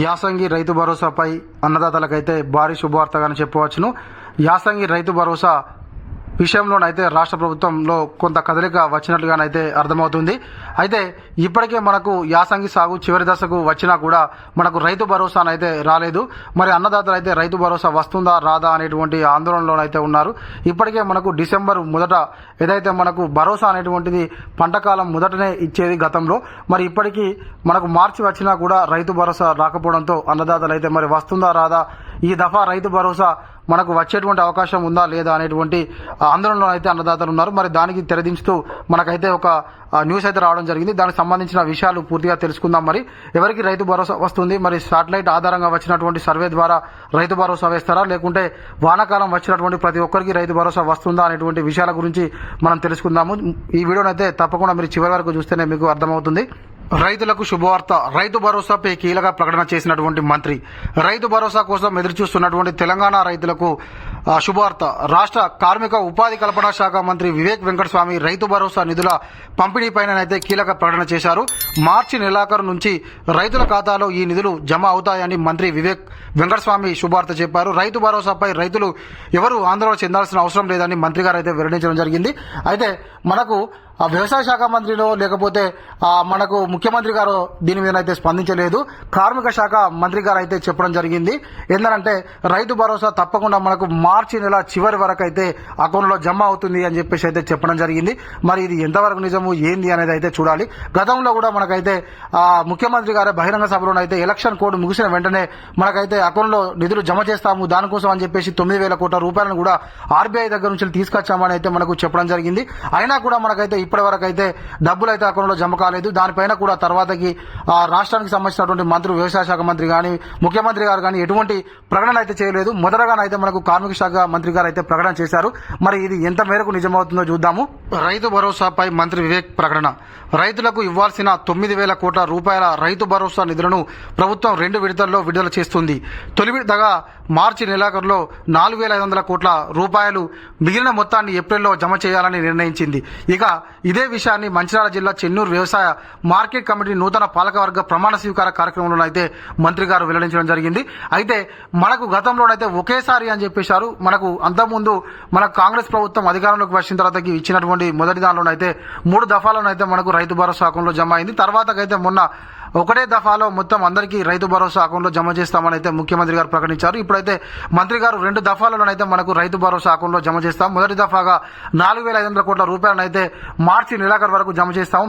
యాసంగి రైతు భరోసాపై అన్నదాతలకైతే భారీ శుభవార్తగానే చెప్పవచ్చును. యాసంగి రైతు భరోసా విషయంలోనైతే రాష్ట్ర ప్రభుత్వంలో కొంత కదలిక వచ్చినట్లుగానైతే అర్థమవుతుంది. అయితే ఇప్పటికే మనకు యాసంగి సాగు చివరి దశకు వచ్చినా కూడా మనకు రైతు భరోసానైతే రాలేదు. మరి అన్నదాతలు అయితే రైతు భరోసా వస్తుందా రాదా అనేటువంటి ఆందోళనలోనైతే ఉన్నారు. ఇప్పటికే మనకు డిసెంబర్ మొదట ఏదైతే మనకు భరోసా అనేటువంటిది పంటకాలం మొదటనే ఇచ్చేది గతంలో. మరి ఇప్పటికీ మనకు మార్చి వచ్చినా కూడా రైతు భరోసా రాకపోవడంతో అన్నదాతలు అయితే మరి వస్తుందా రాదా, ఈ దఫా రైతు భరోసా మనకు వచ్చేటువంటి అవకాశం ఉందా లేదా అనేటువంటి ఆందోళనలో అయితే అన్నదాతలు ఉన్నారు. మరి దానికి తెరదించుతూ మనకైతే ఒక న్యూస్ అయితే రావడం జరిగింది. దానికి సంబంధించిన విషయాలు పూర్తిగా తెలుసుకుందాం. మరి ఎవరికి రైతు భరోసా వస్తుంది, మరి శాటిలైట్ ఆధారంగా వచ్చినటువంటి సర్వే ద్వారా రైతు భరోసా వేస్తారా, లేకుంటే వానాకాలం వచ్చినటువంటి ప్రతి ఒక్కరికి రైతు భరోసా వస్తుందా అనేటువంటి విషయాల గురించి మనం తెలుసుకుందాము. ఈ వీడియోనైతే తప్పకుండా మీరు చివరి వరకు చూస్తేనే మీకు అర్థమవుతుంది. రైతులకు శుభవార్త. రైతు భరోసాపై కీలక ప్రకటన చేసినటువంటి మంత్రి. రైతు భరోసా కోసం ఎదురుచూస్తున్నటువంటి తెలంగాణ రైతులకు శుభవార్త. రాష్ట్ర కార్మిక ఉపాధి కల్పన శాఖ మంత్రి వివేక్ వెంకటస్వామి రైతు భరోసా నిధుల పంపిణీపైనైతే కీలక ప్రకటన చేశారు. మార్చి నెలాఖరు నుంచి రైతుల ఖాతాలో ఈ నిధులు జమ అవుతాయని మంత్రి వివేక్ వెంకటస్వామి శుభవార్త చెప్పారు. రైతు భరోసాపై రైతులు ఎవరు ఆందోళన చెందాల్సిన అవసరం లేదని మంత్రి గారు అయితే వెల్లడించడం జరిగింది. అయితే మనకు వ్యవసాయ శాఖ మంత్రిలో లేకపోతే మనకు ముఖ్యమంత్రి గారు దీని మీద అయితే స్పందించలేదు. కార్మిక శాఖ మంత్రి గారు అయితే చెప్పడం జరిగింది. ఏంటంటే రైతు భరోసా తప్పకుండా మనకు మార్చి నెల చివరి వరకు అయితే అకౌంట్లో జమ అవుతుంది అని చెప్పేసి అయితే చెప్పడం జరిగింది. మరి ఇది ఎంతవరకు నిజము ఏంది అనేది అయితే చూడాలి. గతంలో కూడా మనకైతే ముఖ్యమంత్రి గారి బహిరంగ సభలోనైతే ఎలక్షన్ కోడ్ ముగిసిన వెంటనే మనకైతే అకౌంట్లో నిధులు జమ చేస్తాము, దానికోసం అని చెప్పేసి 9,000 కోట్ల రూపాయలను కూడా ఆర్బీఐ దగ్గర నుంచి తీసుకొచ్చామని అయితే మనకు చెప్పడం జరిగింది. అయినా కూడా మనకైతే ఇప్పటి వరకు అయితే డబ్బులు అయితే అకౌంట్లో జమ కాలేదు. దానిపైన కూడా తర్వాతకి రాష్ట్రానికి సంబంధించినటువంటి మంత్రులు, వ్యవసాయ శాఖ మంత్రి కానీ ముఖ్యమంత్రి గారు కానీ ఎటువంటి ప్రకటన అయితే చేయలేదు. మొదటగానైతే మనకు కార్మిక శాఖ మంత్రి గారు అయితే ప్రకటన చేశారు. మరి ఇది ఎంత మేరకు నిజమవుతుందో చూద్దాము. రైతు భరోసాపై మంత్రి వివేక్ ప్రకటన. రైతులకు ఇవ్వాల్సిన 9,000 కోట్ల రూపాయల రైతు భరోసా నిధులను ప్రభుత్వం 2 విడతల్లో విడుదల చేస్తుంది. తొలి విడతగా మార్చి నెలాఖరులో 4,500 కోట్ల రూపాయలు, మిగిలిన మొత్తాన్ని ఏప్రిల్లో జమ చేయాలని నిర్ణయించింది. ఇక ఇదే విషయాన్ని మంచిర్యాల జిల్లా చెన్నూరు వ్యవసాయ మార్కెట్ కమిటీ నూతన పాలకవర్గ ప్రమాణ స్వీకార కార్యక్రమంలోనైతే మంత్రి గారు వెల్లడించడం జరిగింది. అయితే మనకు గతంలోనైతే ఒకేసారి అని చెప్పేశారు. మనకు అంతకుముందు మనకు కాంగ్రెస్ ప్రభుత్వం అధికారంలోకి వచ్చిన తర్వాత ఇచ్చినటువంటి మొదటి దానిలోనైతే 3 దఫాలోనైతే మనకు రైతు భరోసా అకౌంట్లో జమ అయింది. తర్వాతకైతే మొన్న ఒకటే దఫాలో మొత్తం అందరికీ రైతు భరోసా అకౌంట్లో జమ చేస్తామని అయితే ముఖ్యమంత్రి గారు ప్రకటించారు. ఇప్పుడైతే మంత్రి గారు 2 దఫాలలోనైతే మనకు రైతు భరోసా అకౌంట్లో జమ చేస్తాం. మొదటి దఫాగా 4,500 కోట్ల రూపాయలను అయితే మార్చి నెలాఖరు వరకు జమ చేస్తాము.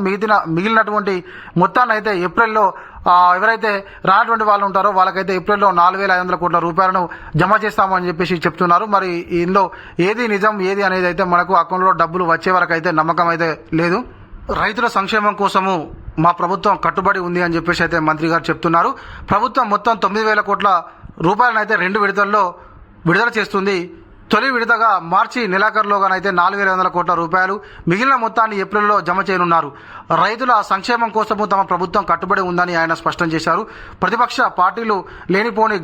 మిగిలినటువంటి మొత్తాన్ని అయితే ఏప్రిల్లో ఎవరైతే రానటువంటి వాళ్ళు ఉంటారో వాళ్ళకైతే ఏప్రిల్లో 4,500 కోట్ల రూపాయలను జమ చేస్తామని చెప్పేసి చెప్తున్నారు. మరి ఇందులో ఏది నిజం ఏది అనేది అయితే మనకు అకౌంట్లో డబ్బులు వచ్చే వరకు అయితే నమ్మకం అయితే లేదు. రైతుల సంక్షేమం కోసము మా ప్రభుత్వం కట్టుబడి ఉంది అని చెప్పేసి అయితే మంత్రి గారు చెప్తున్నారు. ప్రభుత్వం మొత్తం 9,000 కోట్ల రూపాయలను అయితే 2 విడతల్లో విడుదల చేస్తుంది. తొలి విడతగా మార్చి నెలాఖరులోగానైతే 4,500 కోట్ల రూపాయలు, మిగిలిన మొత్తాన్ని ఏప్రిల్లో జమ చేయనున్నారు. రైతుల సంక్షేమం కోసము తమ ప్రభుత్వం కట్టుబడి ఉందని ఆయన స్పష్టం చేశారు. ప్రతిపక్ష పార్టీలు లేనిపోని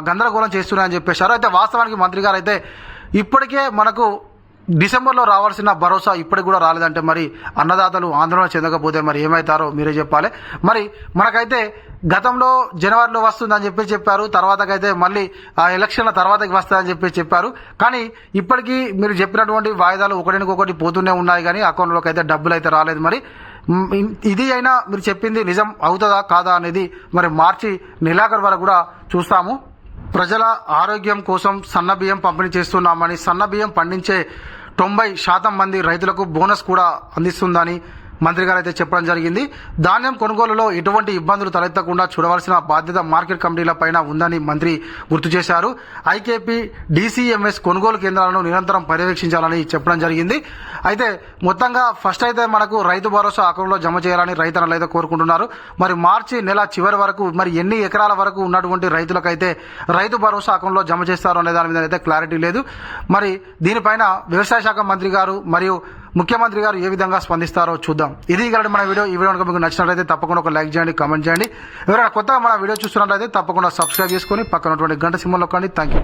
గందరగోళం చేస్తున్నాయని చెప్పేశారు. అయితే వాస్తవానికి మంత్రి గారు అయితే ఇప్పటికే మనకు డిసెంబర్లో రావాల్సిన భరోసా ఇప్పటికి కూడా రాలేదంటే మరి అన్నదాతలు ఆందోళన చెందకపోతే మరి ఏమవుతారో మీరే చెప్పాలి. మరి మనకైతే గతంలో జనవరిలో వస్తుందని చెప్పారు. తర్వాతకైతే మళ్ళీ ఎలక్షన్ల తర్వాతకి వస్తుందని చెప్పారు. కానీ ఇప్పటికీ మీరు చెప్పినటువంటి వాయిదాలు ఒకటికొకటి పోతూనే ఉన్నాయి, కానీ అకౌంట్లోకి అయితే డబ్బులు అయితే రాలేదు. మరి ఇది అయినా మీరు చెప్పింది నిజం అవుతుందా కాదా అనేది మరి మార్చి నెలాఖరు వరకు కూడా చూస్తాము. ప్రజల ఆరోగ్యం కోసం సన్నబియ్యం పంపిణీ చేస్తున్నామని, సన్నబియ్యం పండించే 90% మంది రైతులకు బోనస్ కూడా అందిస్తుందని మంత్రి గారు అయితే చెప్పడం జరిగింది. ధాన్యం కొనుగోలులో ఎటువంటి ఇబ్బందులు తలెత్తకుండా చూడవలసిన బాధ్యత మార్కెట్ కమిటీల పైన ఉందని మంత్రి గుర్తు చేశారు. ఐకేపీ, డీసీఎంఎస్ కొనుగోలు కేంద్రాలను నిరంతరం పర్యవేక్షించాలని చెప్పడం జరిగింది. అయితే మొత్తంగా ఫస్ట్ అయితే మనకు రైతు భరోసా అకౌంట్లో జమ చేయాలని రైతన్నలు అయితే కోరుకుంటున్నారు. మరి మార్చి నెల చివరి వరకు మరి ఎన్ని ఎకరాల వరకు ఉన్నటువంటి రైతులకైతే రైతు భరోసా అకౌంట్లో జమ చేస్తారు అనే దాని మీద అయితే క్లారిటీ లేదు. మరి దీనిపైన వ్యవసాయ శాఖ మంత్రి గారు మరియు ముఖ్యమంత్రి గారు ఏ విధంగా స్పందిస్తారో చూద్దాం. ఇది ఇక్కడ మన వీడియో. ఈ వీడియో కనుక మీకు నచ్చినట్లయితే తప్పకుండా ఒక లైక్ చేయండి, కామెంట్ చేయండి. ఎవరైనా కొత్తగా మన వీడియో చూస్తున్నట్లయితే తప్పకుండా సబ్స్క్రైబ్ చేసుకొని పక్కన ఉన్నటువంటి గంట సింబల్ నొక్కండి. Thank you.